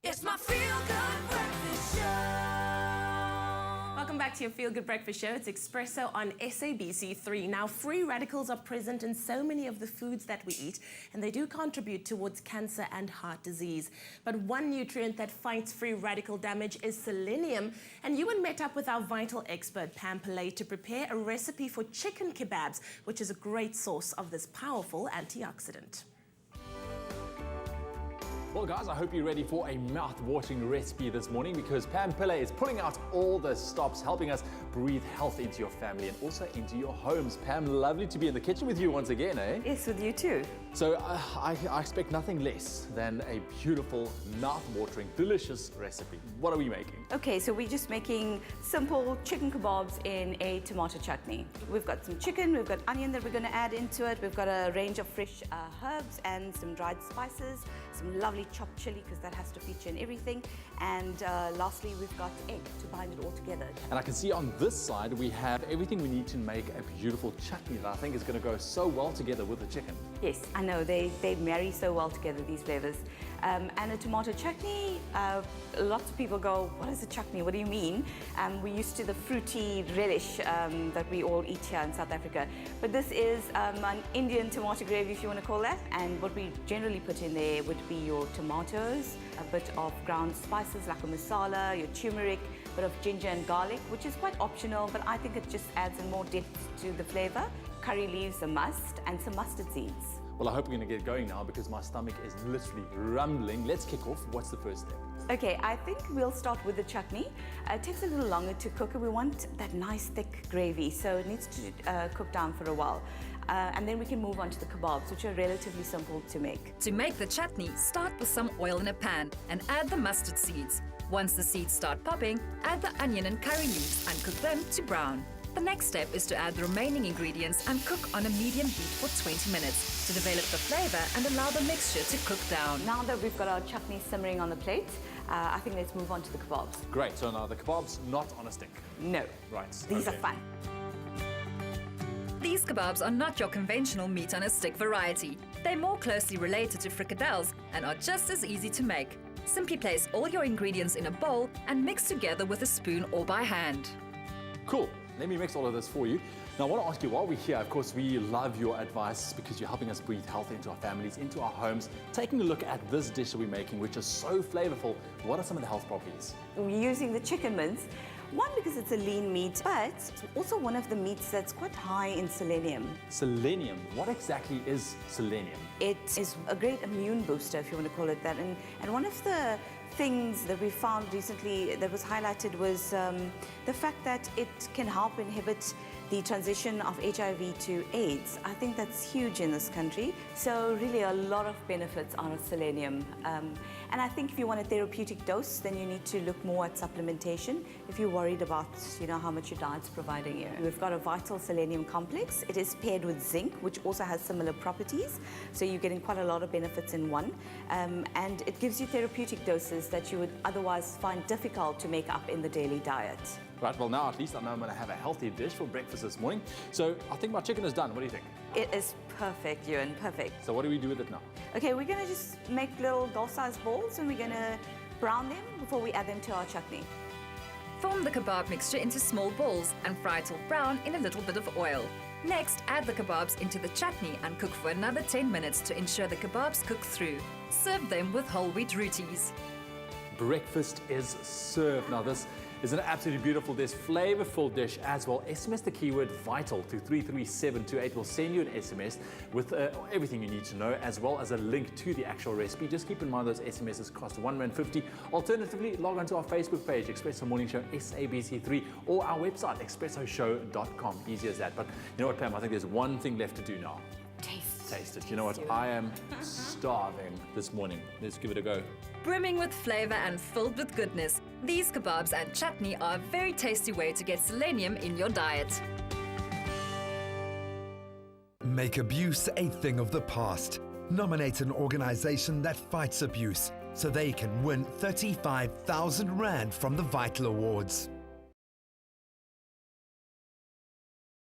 It's my feel-good breakfast show. Welcome back to your Feel Good Breakfast Show. It's Espresso on SABC3. Now, free radicals are present in so many of the foods that we eat, and they do contribute towards cancer and heart disease. But one nutrient that fights free radical damage is selenium. And Ewan met up with our vital expert, Pam Pillay, to prepare a recipe for chicken kebabs, which is a great source of this powerful antioxidant. Well, guys, I hope you're ready for a mouth-watering recipe this morning, because Pam Pillay is pulling out all the stops, helping us breathe health into your family and also into your homes. Pam, lovely to be in the kitchen with you once again, eh? Yes, with you too. So I expect nothing less than a beautiful, mouth-watering, delicious recipe. What are we making? Okay, so we're just making simple chicken kebabs in a tomato chutney. We've got some chicken, we've got onion that we're going to add into it, we've got a range of fresh herbs and some dried spices, some lovely chopped chili, because that has to feature in everything, and lastly we've got egg to bind it all together. And I can see on this side we have everything we need to make a beautiful chutney that I think is going to go so well together with the chicken. Yes, I know, they marry so well together, these flavors. And a tomato chutney, lots of people go, what is a chutney, what do you mean? We're used to the fruity relish that we all eat here in South Africa. But this is an Indian tomato gravy, if you want to call that. And what we generally put in there would be your tomatoes, a bit of ground spices like a masala, your turmeric, a bit of ginger and garlic, which is quite optional, but I think it just adds in more depth to the flavor. Curry leaves, a must, and some mustard seeds. Well, I hope we're going to get going now, because my stomach is literally rumbling. Let's kick off. What's the first step? Okay, I think we'll start with the chutney. It takes a little longer to cook. We want that nice thick gravy, so it needs to cook down for a while. And then we can move on to the kebabs, which are relatively simple to make. To make the chutney, start with some oil in a pan and add the mustard seeds. Once the seeds start popping, add the onion and curry leaves and cook them to brown. The next step is to add the remaining ingredients and cook on a medium heat for 20 minutes to develop the flavor and allow the mixture to cook down. Now that we've got our chutney simmering on the plate, I think let's move on to the kebabs. Great, so now the kebabs not on a stick. No. Right. These are fun. These kebabs are not your conventional meat on a stick variety. They're more closely related to fricadelles and are just as easy to make. Simply place all your ingredients in a bowl and mix together with a spoon or by hand. Cool. Let me mix all of this for you. Now, I want to ask you, while we're here, of course, we love your advice, because you're helping us breathe health into our families, into our homes. Taking a look at this dish that we're making, which is so flavorful, what are some of the health properties? We're using the chicken mince. One, because it's a lean meat, but it's also one of the meats that's quite high in selenium. Selenium. What exactly is selenium? It is a great immune booster, if you want to call it that. And one of the things that we found recently that was highlighted was the fact that it can help inhibit the transition of HIV to AIDS. I think that's huge in this country. So really a lot of benefits out of selenium. And I think if you want a therapeutic dose, then you need to look more at supplementation if you're worried about, how much your diet's providing you. We've got a vital selenium complex. It is paired with zinc, which also has similar properties. So you're getting quite a lot of benefits in one. And it gives you therapeutic doses that you would otherwise find difficult to make up in the daily diet. Right, well now at least I know I'm going to have a healthy dish for breakfast this morning. So I think my chicken is done. What do you think? It is perfect, Ewan, perfect. So what do we do with it now? Okay, we're going to just make little doll-sized balls, and we're going to brown them before we add them to our chutney. Form the kebab mixture into small balls and fry till brown in a little bit of oil. Next, add the kebabs into the chutney and cook for another 10 minutes to ensure the kebabs cook through. Serve them with whole wheat rotis. Breakfast is served. Now this is an absolutely beautiful dish, flavorful dish as well. SMS the keyword VITAL to 33728. We'll send you an SMS with everything you need to know, as well as a link to the actual recipe. Just keep in mind those SMSs cost R1.50. Alternatively, log on to our Facebook page, Expresso Morning Show SABC3, or our website, expressoshow.com. Easy as that. But you know what, Pam? I think there's one thing left to do now. Taste it. You know what? I am starving this morning. Let's give it a go. Brimming with flavor and filled with goodness, these kebabs and chutney are a very tasty way to get selenium in your diet. Make abuse a thing of the past. Nominate an organization that fights abuse so they can win 35,000 Rand from the Vital Awards.